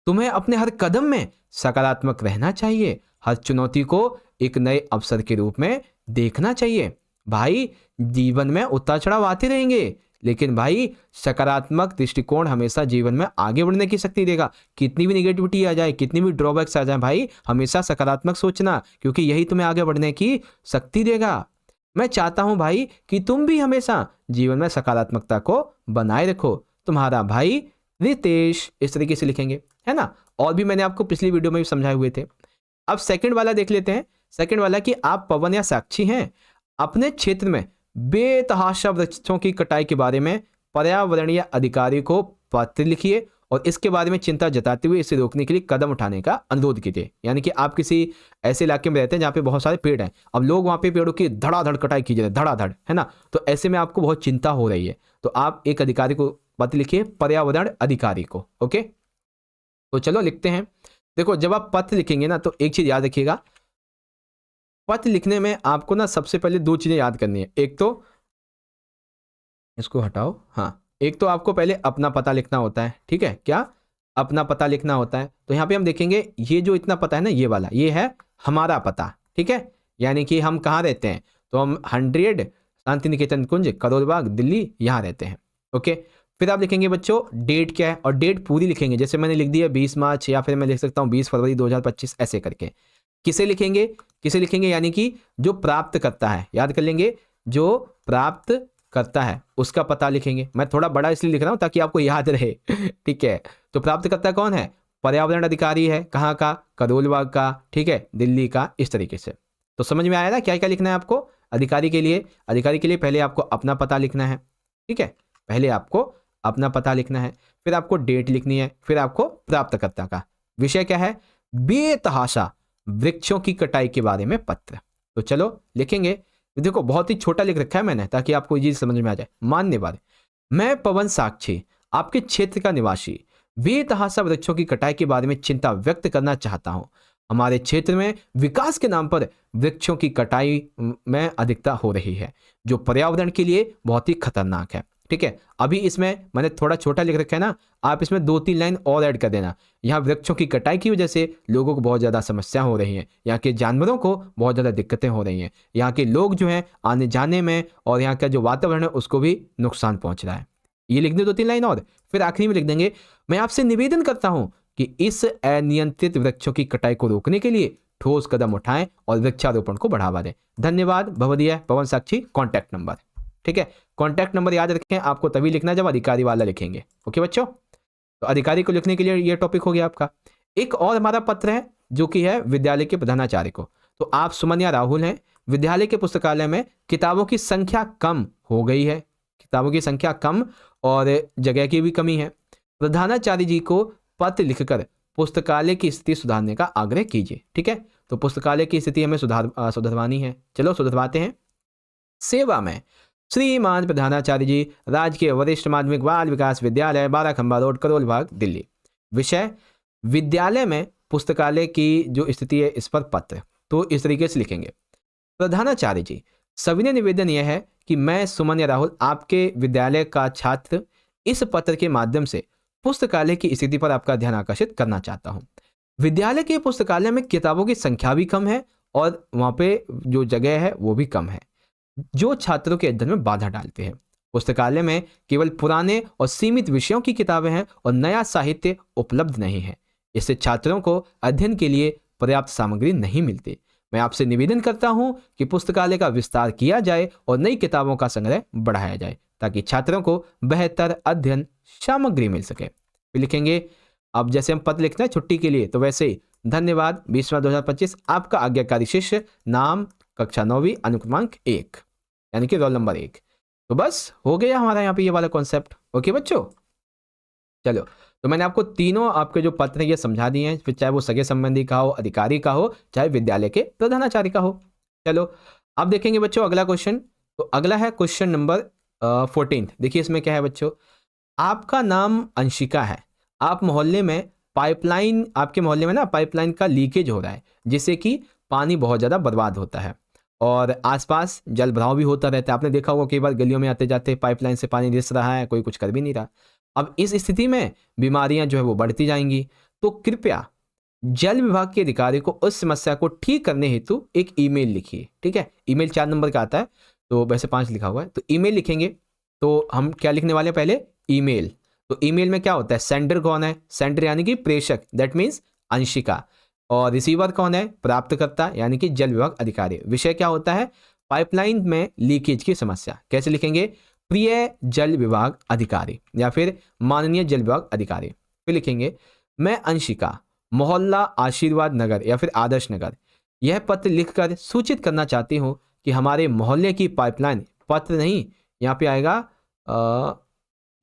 तुम्हें अपने हर कदम में सकारात्मक रहना चाहिए, हर चुनौती को एक नए अवसर के रूप में देखना चाहिए। भाई, जीवन में उतार चढ़ाव आते रहेंगे, लेकिन भाई सकारात्मक दृष्टिकोण हमेशा जीवन में आगे बढ़ने की शक्ति देगा। कितनी भी निगेटिविटी आ जाए, कितनी भी ड्रॉबैक्स आ जाए, भाई हमेशा सकारात्मक सोचना, क्योंकि यही तुम्हें आगे बढ़ने की शक्ति देगा। मैं चाहता हूं भाई कि तुम भी हमेशा जीवन में सकारात्मकता को बनाए रखो। तुम्हारा भाई रितेश। इस तरीके से लिखेंगे, है ना। और भी मैंने आपको पिछली वीडियो में भी समझाए हुए थे। अब सेकंड वाला देख लेते हैं। सेकंड वाला कि आप पवन या साक्षी हैं, अपने क्षेत्र में बेतहाशा वृक्षों की कटाई के बारे में पर्यावरणीय अधिकारी को पत्र लिखिए और इसके बारे में चिंता जताते हुए इसे रोकने के लिए कदम उठाने का अनुरोध कीजिए। यानी कि आप किसी ऐसे इलाके में रहते हैं जहाँ पे बहुत सारे पेड़ हैं, अब लोग वहाँ पे पेड़ों की धड़ाधड़ कटाई की जा रही है, धड़ाधड़, है ना। तो ऐसे में आपको बहुत चिंता हो रही है, तो आप एक अधिकारी को पत्र लिखिए, पर्यावरण अधिकारी को। ओके, तो चलो लिखते हैं। देखो जब आप पत्र लिखेंगे ना, तो एक चीज याद रखिएगा, पत्र लिखने में आपको ना सबसे पहले 2 चीजें याद करनी है। एक तो इसको हटाओ, हाँ, एक तो आपको पहले अपना पता लिखना होता है। ठीक है, क्या? अपना पता लिखना होता है। तो यहाँ पे हम देखेंगे ये जो इतना पता है ना, ये वाला, ये है हमारा पता। ठीक है, यानी कि हम कहाँ रहते हैं, तो हम 100 शांति निकेतन कुंज, करोलबाग, दिल्ली, यहाँ रहते हैं। ओके, फिर आप लिखेंगे बच्चों डेट क्या है, और डेट पूरी लिखेंगे। जैसे मैंने लिख दिया 20 मार्च, या फिर मैं लिख सकता हूँ 20 फरवरी 2025, ऐसे करके। किसे लिखेंगे? किसे लिखेंगे? यानी कि जो प्राप्त करता है, याद कर लेंगे, जो प्राप्त करता है उसका पता लिखेंगे। मैं थोड़ा बड़ा इसलिए लिख रहा हूं ताकि आपको याद रहे। ठीक है, तो प्राप्त करता कौन है? पर्यावरण अधिकारी है, कहाँ का, करोल बाग का, ठीक है, दिल्ली का, इस तरीके से। तो समझ में आया ना क्या क्या लिखना है आपको अधिकारी के लिए। अधिकारी के लिए पहले आपको अपना पता लिखना है, ठीक है, पहले आपको अपना पता लिखना है, फिर आपको डेट लिखनी है, फिर आपको प्राप्तकर्ता का विषय क्या है, बेतहाशा वृक्षों की कटाई के बारे में पत्र। तो चलो लिखेंगे, देखो बहुत ही छोटा लिख रखा है मैंने ताकि आपको ये चीज समझ में आ जाए। मान्यवर, मैं पवन साक्षी आपके क्षेत्र का निवासी बेतहाशा वृक्षों की कटाई के बारे में चिंता व्यक्त करना चाहता हूं। हमारे क्षेत्र में विकास के नाम पर वृक्षों की कटाई में अधिकता हो रही है, जो पर्यावरण के लिए बहुत ही खतरनाक है, ठीक है। अभी इसमें मैंने थोड़ा छोटा लिख रखा है ना, आप इसमें 2-3 लाइन और ऐड कर देना। यहाँ वृक्षों की कटाई की वजह से लोगों को बहुत ज़्यादा समस्या हो रही है, यहाँ के जानवरों को बहुत ज़्यादा दिक्कतें हो रही हैं, यहाँ के लोग जो हैं आने जाने में और यहाँ का जो वातावरण है उसको भी नुकसान पहुँच रहा है। ये लिख दे 2-3 लाइन और फिर आखिरी में लिख देंगे, मैं आपसे निवेदन करता हूँ कि इस अनियंत्रित वृक्षों की कटाई को रोकने के लिए ठोस कदम उठाएं और वृक्षारोपण को बढ़ावा दें। धन्यवाद। भवदीय पवन साक्षी। कॉन्टैक्ट नंबर, ठीक है, कॉन्टैक्ट नंबर याद रखें, आपको तभी लिखना जब अधिकारी वाला लिखेंगे। ओके बच्चों, तो अधिकारी को लिखने के लिए ये टॉपिक हो गया आपका। एक और हमारा पत्र है जो कि है विद्यालय के प्रधानाचार्य को। तो आप सुमन या राहुल हैं, विद्यालय के पुस्तकालय में किताबों की संख्या कम हो गई है, किताबों की संख्या कम और जगह की भी कमी है। प्रधानाचार्य जी को पत्र लिखकर पुस्तकालय की स्थिति सुधारने का आग्रह कीजिए, ठीक है। तो पुस्तकालय की स्थिति हमें सुधरवानी है, चलो सुधरवाते हैं। सेवा में श्रीमान प्रधानाचार्य जी, राजकीय वरिष्ठ माध्यमिक बाल विकास विद्यालय, 12 खंबा रोड, करोल बाग, दिल्ली। विषय विद्यालय में पुस्तकालय की जो स्थिति है इस पर पत्र। तो इस तरीके से लिखेंगे, प्रधानाचार्य जी, सविनय निवेदन यह है कि मैं सुमन या राहुल आपके विद्यालय का छात्र इस पत्र के माध्यम से पुस्तकालय की स्थिति पर आपका ध्यान आकर्षित करना चाहता हूं। विद्यालय के पुस्तकालय में किताबों की संख्या भी कम है और वहां पे जो जगह है वो भी कम है, जो छात्रों के अध्ययन में बाधा डालते हैं। पुस्तकालय में केवल पुराने और सीमित विषयों की किताबें हैं और नया साहित्य उपलब्ध नहीं है। इससे छात्रों को अध्ययन के लिए पर्याप्त सामग्री नहीं मिलती। मैं आपसे निवेदन करता हूं कि पुस्तकालय का विस्तार किया जाए और नई किताबों का संग्रह बढ़ाया जाए ताकि छात्रों को बेहतर अध्ययन सामग्री मिल सके। फिर लिखेंगे, अब जैसे हम पत्र लिखते हैं छुट्टी के लिए तो वैसे ही, धन्यवाद 20/2025, आपका आज्ञाकारी शिष्य, नाम कक्षा 9वीं, अनुक्रमांक 1, यानी कि रोल नंबर 1। तो बस हो गया हमारा यहाँ पे ये वाला कॉन्सेप्ट। ओके बच्चों, चलो तो मैंने आपको तीनों आपके जो पत्र हैं ये समझा दिए हैं, फिर चाहे वो सगे संबंधी का हो, अधिकारी का हो, चाहे विद्यालय के प्रधानाचार्य का हो। चलो अब देखेंगे बच्चों अगला क्वेश्चन। तो अगला है क्वेश्चन नंबर 14। देखिए इसमें क्या है बच्चों, आपका नाम अंशिका है, आप मोहल्ले में पाइपलाइन, आपके मोहल्ले में ना पाइपलाइन का लीकेज हो रहा है जिससे कि पानी बहुत ज़्यादा बर्बाद होता है और आसपास जल भराव भी होता रहता है। आपने देखा होगा कई बार गलियों में आते जाते पाइपलाइन से पानी रिस रहा है, कोई कुछ कर भी नहीं रहा। अब इस स्थिति में बीमारियां जो है वो बढ़ती जाएंगी। तो कृपया जल विभाग के अधिकारी को उस समस्या को ठीक करने हेतु एक ईमेल लिखिए, ठीक है। ईमेल 4 नंबर का आता है, तो वैसे 5 लिखा हुआ है, तो ईमेल लिखेंगे। तो हम क्या लिखने वाले हैं, पहले ईमेल। तो ईमेल में क्या होता है, सेंडर कौन है, सेंडर यानी कि प्रेषक, दैट मीन्स अंशिका, और रिसीवर कौन है, प्राप्तकर्ता यानी कि जल विभाग अधिकारी। विषय क्या होता है, पाइपलाइन में लीकेज की समस्या। कैसे लिखेंगे, प्रिय जल विभाग अधिकारी या फिर माननीय जल विभाग अधिकारी। फिर लिखेंगे, मैं अंशिका, मोहल्ला आशीर्वाद नगर या फिर आदर्श नगर, यह पत्र लिखकर सूचित करना चाहती हूँ कि हमारे मोहल्ले की पाइपलाइन, पत्र नहीं यहाँ पे आएगा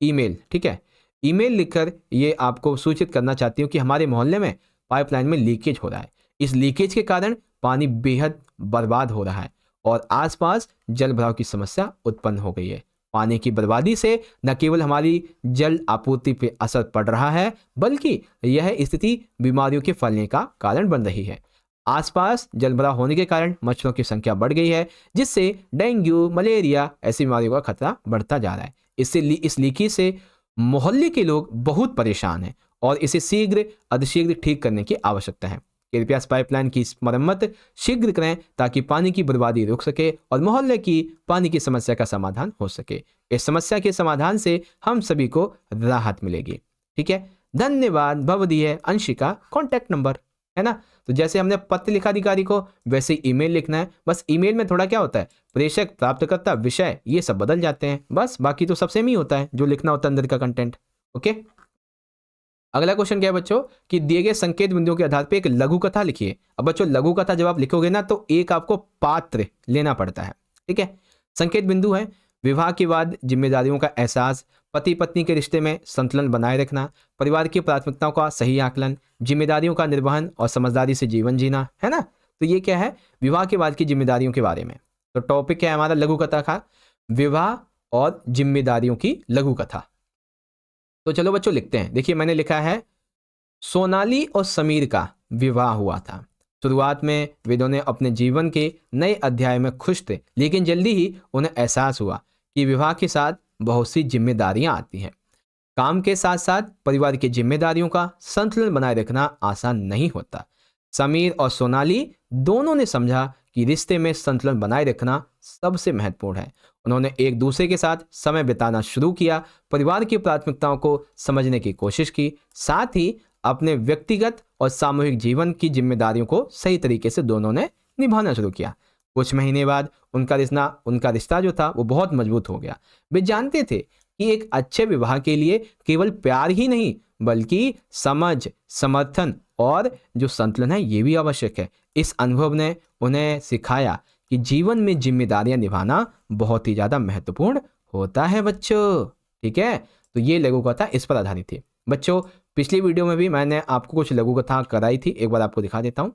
ईमेल, ठीक है, ईमेल लिखकर ये आपको सूचित करना चाहती हूँ कि हमारे मोहल्ले में पाइपलाइन में लीकेज हो रहा है। इस लीकेज के कारण पानी बेहद बर्बाद हो रहा है और आसपास जल भराव की समस्या उत्पन्न हो गई है। पानी की बर्बादी से न केवल हमारी जल आपूर्ति पर असर पड़ रहा है बल्कि यह स्थिति बीमारियों के फैलने का कारण बन रही है। आसपास जल भराव होने के कारण मच्छरों की संख्या बढ़ गई है जिससे डेंगू, मलेरिया ऐसी बीमारियों का खतरा बढ़ता जा रहा है। इससे इस लीकेज से मोहल्ले के लोग बहुत परेशान हैं और इसे शीघ्र अतिशीघ्र ठीक करने की आवश्यकता है। कृपया इस पाइपलाइन की मरम्मत शीघ्र करें ताकि पानी की बर्बादी रुक सके और मोहल्ले की पानी की समस्या का समाधान हो सके। इस समस्या के समाधान से हम सभी को राहत मिलेगी, ठीक है। धन्यवाद भवदीय अंशिका। कॉन्टैक्ट नंबर है ना, तो जैसे हमने पत्र लिखा अधिकारी को वैसे ईमेल लिखना है। बस ईमेल में थोड़ा क्या होता है, प्रेषक, प्राप्तकर्ता, विषय, ये सब बदल जाते हैं, बस बाकी तो सब सेम ही होता है जो लिखना होता है अंदर का कंटेंट। ओके। अगला क्वेश्चन क्या है बच्चों कि दिए गए संकेत बिंदुओं के आधार पर एक लघु कथा लिखिए। अब बच्चों लघु कथा जब आप लिखोगे ना तो एक आपको पात्र लेना पड़ता है, ठीक है। संकेत बिंदु है विवाह के बाद जिम्मेदारियों का एहसास, पति पत्नी के रिश्ते में संतुलन बनाए रखना, परिवार की प्राथमिकताओं का सही आकलन, जिम्मेदारियों का निर्वहन और समझदारी से जीवन जीना, है ना। तो ये क्या है, विवाह के बाद की जिम्मेदारियों के बारे में। तो टॉपिक क्या है हमारा लघु कथा का, विवाह और जिम्मेदारियों की लघु कथा। तो चलो बच्चों लिखते हैं। देखिए मैंने लिखा है सोनाली और समीर का विवाह हुआ था। शुरुआत में वे दोनों अपने जीवन के नए अध्याय में खुश थे, लेकिन जल्दी ही उन्हें एहसास हुआ कि विवाह के साथ बहुत सी जिम्मेदारियां आती हैं। काम के साथ साथ परिवार की जिम्मेदारियों का संतुलन बनाए रखना आसान नहीं होता। समीर और सोनाली दोनों ने समझा कि रिश्ते में संतुलन बनाए रखना सबसे महत्वपूर्ण है। उन्होंने एक दूसरे के साथ समय बिताना शुरू किया, परिवार की प्राथमिकताओं को समझने की कोशिश की, साथ ही अपने व्यक्तिगत और सामूहिक जीवन की जिम्मेदारियों को सही तरीके से दोनों ने निभाना शुरू किया। कुछ महीने बाद उनका रिश्ता जो था वो बहुत मजबूत हो गया। वे जानते थे कि एक अच्छे विवाह के लिए केवल प्यार ही नहीं बल्कि समझ, समर्थन और जो संतुलन है ये भी आवश्यक है। इस अनुभव ने उन्हें सिखाया कि जीवन में जिम्मेदारियां निभाना बहुत ही ज्यादा महत्वपूर्ण होता है बच्चों, ठीक है। तो ये लघु कथा इस पर आधारित थी बच्चों। पिछली वीडियो में भी मैंने आपको कुछ लघु कथा कराई थी, एक बार आपको दिखा देता हूं।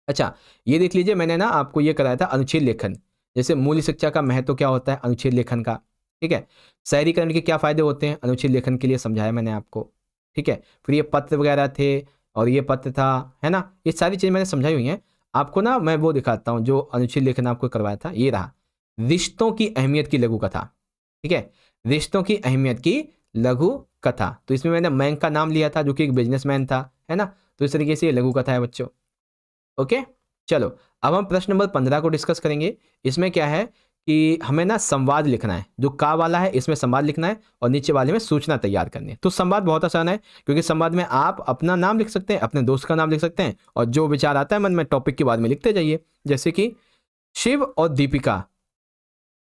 अच्छा ये देख लीजिए, मैंने ना आपको ये कराया था अनुच्छेद लेखन, जैसे मूल्य शिक्षा का महत्व क्या होता है अनुच्छेद लेखन का, ठीक है। शहरीकरण के क्या फायदे होते हैं अनुच्छेद लेखन के लिए समझाया मैंने आपको, ठीक है। फिर ये पत्र वगैरह थे और ये पत्र था, है ना। ये सारी चीज़ें मैंने समझाई हुई हैं आपको ना। मैं वो दिखाता हूँ जो अनुच्छेद लेखन आपको करवाया था, ये रहा रिश्तों की अहमियत की लघु कथा, ठीक है। रिश्तों की अहमियत की लघु कथा, तो इसमें मैंने मैंग का नाम लिया था जो कि एक बिजनेसमैन था, है ना। तो इस तरीके से ये लघु कथा है बच्चों, ओके। चलो अब हम प्रश्न नंबर 15 को डिस्कस करेंगे। इसमें क्या है कि हमें ना संवाद लिखना है। जो का वाला है इसमें संवाद लिखना है और नीचे वाले में सूचना तैयार करनी है। तो संवाद बहुत आसान है क्योंकि संवाद में आप अपना नाम लिख सकते हैं, अपने दोस्त का नाम लिख सकते हैं और जो विचार आता है मन में टॉपिक के बाद में लिखते जाइए। जैसे कि शिव और दीपिका,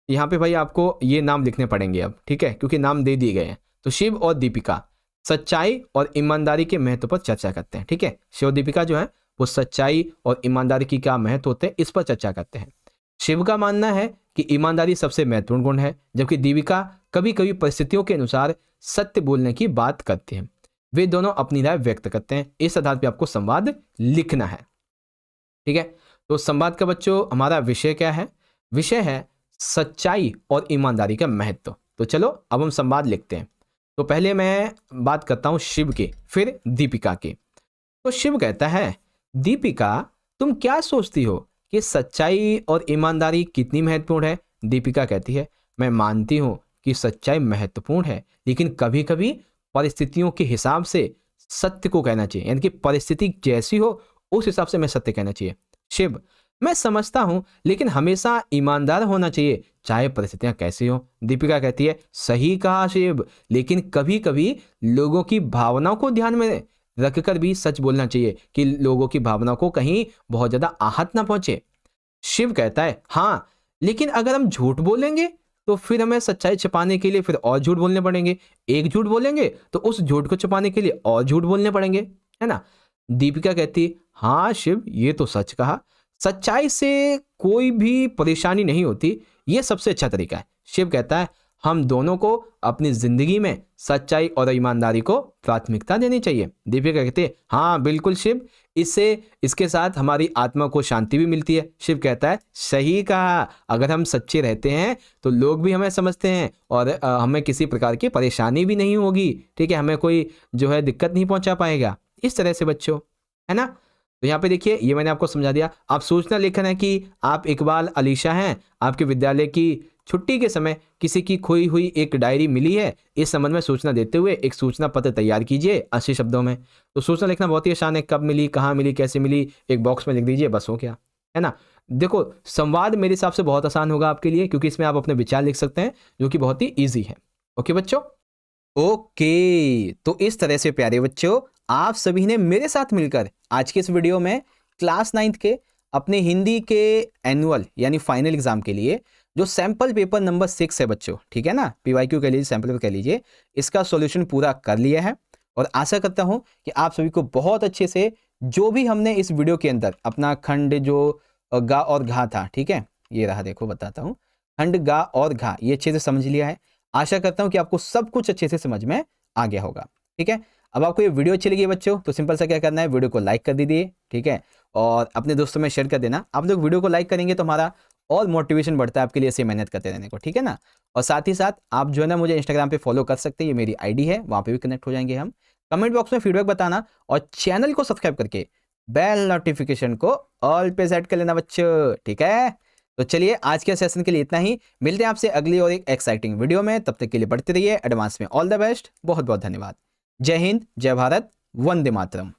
यहाँ पे भाई आपको ये नाम लिखने पड़ेंगे अब, ठीक है, क्योंकि नाम दे दिए गए हैं। तो शिव और दीपिका सच्चाई और ईमानदारी के महत्व पर चर्चा करते हैं, ठीक है। शिव और दीपिका जो है वो सच्चाई और ईमानदारी की क्या महत्व होते हैं इस पर चर्चा करते हैं। शिव का मानना है कि ईमानदारी सबसे महत्वपूर्ण गुण है, जबकि दीपिका कभी कभी परिस्थितियों के अनुसार सत्य बोलने की बात करते हैं। वे दोनों अपनी राय व्यक्त करते हैं। इस आधार पर आपको संवाद लिखना है, ठीक है। तो संवाद का बच्चों हमारा विषय क्या है, विषय है सच्चाई और ईमानदारी का महत्व। तो चलो अब हम संवाद लिखते हैं। तो पहले मैं बात करता हूं शिव की, फिर दीपिका की। तो शिव कहता है दीपिका तुम क्या सोचती हो कि सच्चाई और ईमानदारी कितनी महत्वपूर्ण है। दीपिका कहती है मैं मानती हूं कि सच्चाई महत्वपूर्ण है, लेकिन कभी कभी परिस्थितियों के हिसाब से सत्य को कहना चाहिए, यानी कि परिस्थिति जैसी हो उस हिसाब से मैं सत्य कहना चाहिए। शिव मैं समझता हूं लेकिन हमेशा ईमानदार होना चाहिए चाहे परिस्थितियां कैसी हो। दीपिका कहती है सही कहा शिव, लेकिन कभी कभी लोगों की भावनाओं को ध्यान में रखकर भी सच बोलना चाहिए कि लोगों की भावनाओं को कहीं बहुत ज्यादा आहत ना पहुंचे। शिव कहता है हाँ, लेकिन अगर हम झूठ बोलेंगे तो फिर हमें सच्चाई छिपाने के लिए फिर और झूठ बोलने पड़ेंगे। एक झूठ बोलेंगे तो उस झूठ को छिपाने के लिए और झूठ बोलने पड़ेंगे, है ना। दीपिका कहती हाँ शिव ये तो सच कहा, सच्चाई से कोई भी परेशानी नहीं होती, ये सबसे अच्छा तरीका है। शिव कहता है हम दोनों को अपनी जिंदगी में सच्चाई और ईमानदारी को प्राथमिकता देनी चाहिए। दीपिका कहते हैं हाँ बिल्कुल शिव, इसके साथ हमारी आत्मा को शांति भी मिलती है। शिव कहता है सही कहा, अगर हम सच्चे रहते हैं तो लोग भी हमें समझते हैं और हमें किसी प्रकार की परेशानी भी नहीं होगी, ठीक है, हमें कोई जो है दिक्कत नहीं पहुंचा पाएगा। इस तरह से बच्चों, है ना। तो यहाँ पे देखिए ये मैंने आपको समझा दिया। आप सूचना लेखन है कि आप इकबाल अलीशा हैं, आपके विद्यालय की छुट्टी के समय किसी की खोई हुई एक डायरी मिली है, इस संबंध में सूचना देते हुए एक सूचना पत्र तैयार कीजिए 80 शब्दों में। तो सूचना लिखना बहुत ही आसान है, कब मिली, कहाँ मिली, कैसे मिली, एक बॉक्स में लिख दीजिए, बस हो गया, है ना। देखो संवाद मेरे हिसाब से बहुत आसान होगा आपके लिए क्योंकि इसमें आप अपने विचार लिख सकते हैं जो कि बहुत ही ईजी है। ओके बच्चों, ओके। तो इस तरह से प्यारे बच्चों आप सभी ने मेरे साथ मिलकर आज के इस वीडियो में क्लास 9th के अपने हिंदी के एनुअल यानी फाइनल एग्जाम के लिए जो सैंपल पेपर नंबर 6 है बच्चों, ठीक है ना, PYQ कह लीजिए, सैंपल पेपर कह लीजिए, इसका सॉल्यूशन पूरा कर लिया है। और आशा करता हूं कि आप सभी को बहुत अच्छे से जो भी हमने इस वीडियो के अंदर अपना खंड जो गा और घा था, ठीक है, ये रहा, देखो बताता हूं, खंड गा और घा ये अच्छे से समझ लिया है। आशा करता हूं कि आपको सब कुछ अच्छे से समझ में आ गया होगा। ठीक है, अब आपको ये वीडियो अच्छी लगी बच्चों तो सिंपल सा क्या करना है, वीडियो को लाइक कर दीजिए, ठीक है, और अपने दोस्तों में शेयर कर देना। आप लोग वीडियो को लाइक करेंगे तो हमारा और मोटिवेशन बढ़ता है आपके लिए ऐसे मेहनत करते रहने को, ठीक है ना। और साथ ही साथ आप जो है ना मुझे इंस्टाग्राम पे फॉलो कर सकते हैं, ये मेरी आईडी है, वहां पे भी कनेक्ट हो जाएंगे हम। कमेंट बॉक्स में फीडबैक बताना और चैनल को सब्सक्राइब करके बेल नोटिफिकेशन को ऑल पे सेट कर लेना बच्चों, ठीक है। तो चलिए आज के सेशन के लिए इतना ही, मिलते हैं आपसे अगली और एक एक्साइटिंग वीडियो में, तब तक के लिए बढ़ते रहिए। एडवांस में ऑल द बेस्ट, बहुत बहुत धन्यवाद। जय हिंद, जय भारत, वंदे मातरम।